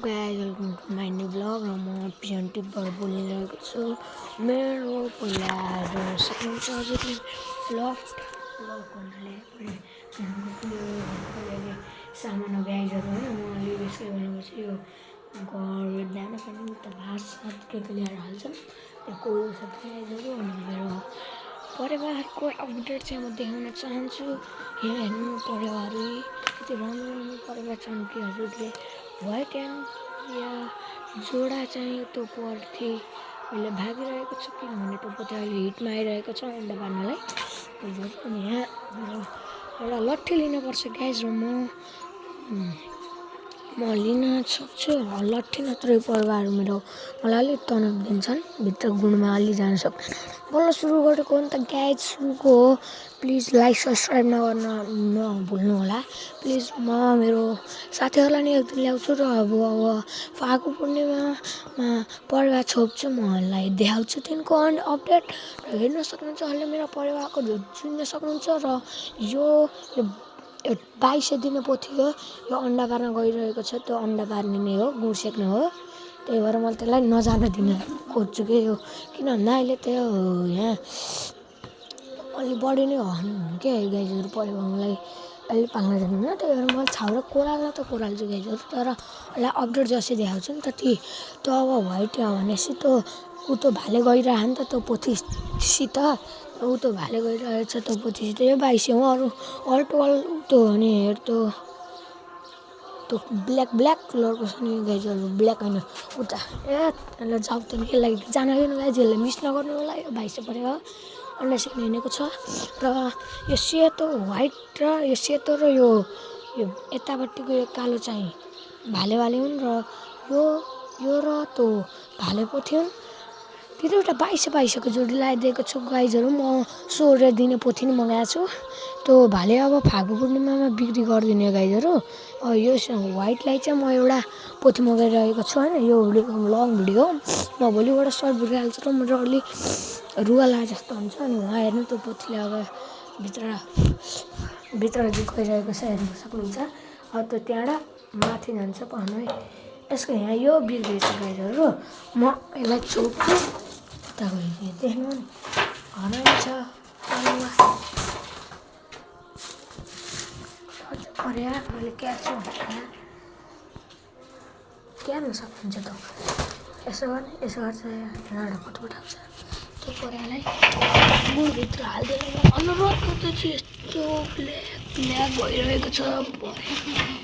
Guys welcome to my new vlog र म pigeon टिपबाट बोलिरहेको छु। मेरो पहिला सक्नुहुन्छ हजुरले लफ्ट भन्नाले अहिले सामान्य गाइजहरू होइन म अलि यसै गर्नुपर्छ। यो घर बिहान पनि उता भात के ल्याएर हाल्छ त्यहाँ कोही छ गाइजहरू। अनि मेरो परिवारको अपडेट चाहिँ म देखाउन चाहन्छु। यहाँ हेर्नु परिवारै यति राम्रो राम्रो परिवार छन् कि हजुरले व्हाइट एन्ड या जोडा चाहिँ त्यो पर्थी अहिले भागिरहेको छ किनभने त्यो पर्थी अहिले हिटमा आइरहेको छ अन्डा पार्नलाई। अनि यहाँ मेरो एउटा लट्ठी लिनुपर्छ गाइज र म लिन सक्छु। लट्ठी नत्र परिवार मेरो मलाई अलिक तनाव दिन्छन् भित्र गुणमा अलि जान सक्दैन। बल्ल सुरु गरेको हो नि त गाइज, सुरुको हो। प्लिज लाइक सब्सक्राइब नभुल्नु होला प्लिज। म मेरो साथीहरूलाई नि एक दिन ल्याउँछु र अब फागु पूर्णिमामा परिवार छोप्छु, मलाई देखाउँछु तिनको अपडेट र हेर्न सक्नुहुन्छ। अहिले मेरो परिवारको सुन्न सक्नुहुन्छ। र यो 22 दिन पोथी हो, यो अन्डा पार्न गइरहेको छ। त्यो अन्डा पार्ने नै हो, गुड सेक्ने हो। त्यही भएर मैले त्यसलाई नजान दिन खोज्छु कि यो किन भन्दा अहिले त्यो यहाँ अलि बढी नै हो के गाईहरू परिवारलाई अहिले पाल्न जान्दैन। त्यही भएर मैले छाउरा कोराल्न त कोराल्छु गाईहरू, तर यसलाई अपडेट जसरी देखाउँछु नि त त्यो अब व्हाइट भनेपछि त्यो ऊ त भाले गइरह नि त त्यो पोथीसित ऊ त भाले गइरहेछ त्यो पोथीसित। यो 22 हो, अरू अल्टोअल त्यो भने त्यो ब्ल्याक कलरको छ नि गाईहरू, ब्ल्याक होइन उता यसलाई जाऊ त यसलाई जान दिनु गाईहरूले मिस नगर्नु होला। यो 22 परेको अन्डा सिक्न हिँडेको छ र यो सेतो व्हाइट र यो सेतो र यो यतापट्टिको यो कालो चाहिँ भाले हुन् र यो र त्यो भाले पोथी हुन्। त्यो एउटा 22 को जोडी लगाइदिएको छु गाईहरू। म 16 दिने पोथी नि मगाएको छु। त्यो भाले अब फागु पूर्णिमामा बिक्री गरिदिने गाईहरू। यो व्हाइटलाई चाहिँ म एउटा पोथी मगाइरहेको छु होइन। यो लङ भिडियो म भोलिबाट सर्ट भिडियो हाल्छु र मेरो अलि रुवाला जस्तो हुन्छ। अनि उहाँ हेर्नु त्यो पोथीले अब भित्र गइरहेको छ, हेर्नु सक्नुहुन्छ। अब त्यो त्यहाँबाट माथि जान्छ पाउनु है। यसको यहाँ यो बिग्रेछ गाईहरू, म यसलाई छोप्छु उता गइदिएँ देख्नु नि हराउँछ पर्या मैले क्याप्छु क्या हुन सक्नुहुन्छ त यसो गर्छ यहाँबाट फटफट आउँछ। त्यो पर्यालाई मुखभित्र हालिदिनु अनुरोध गर्दछु। यस्तो ब्ल्याक भइरहेको छ पर्या।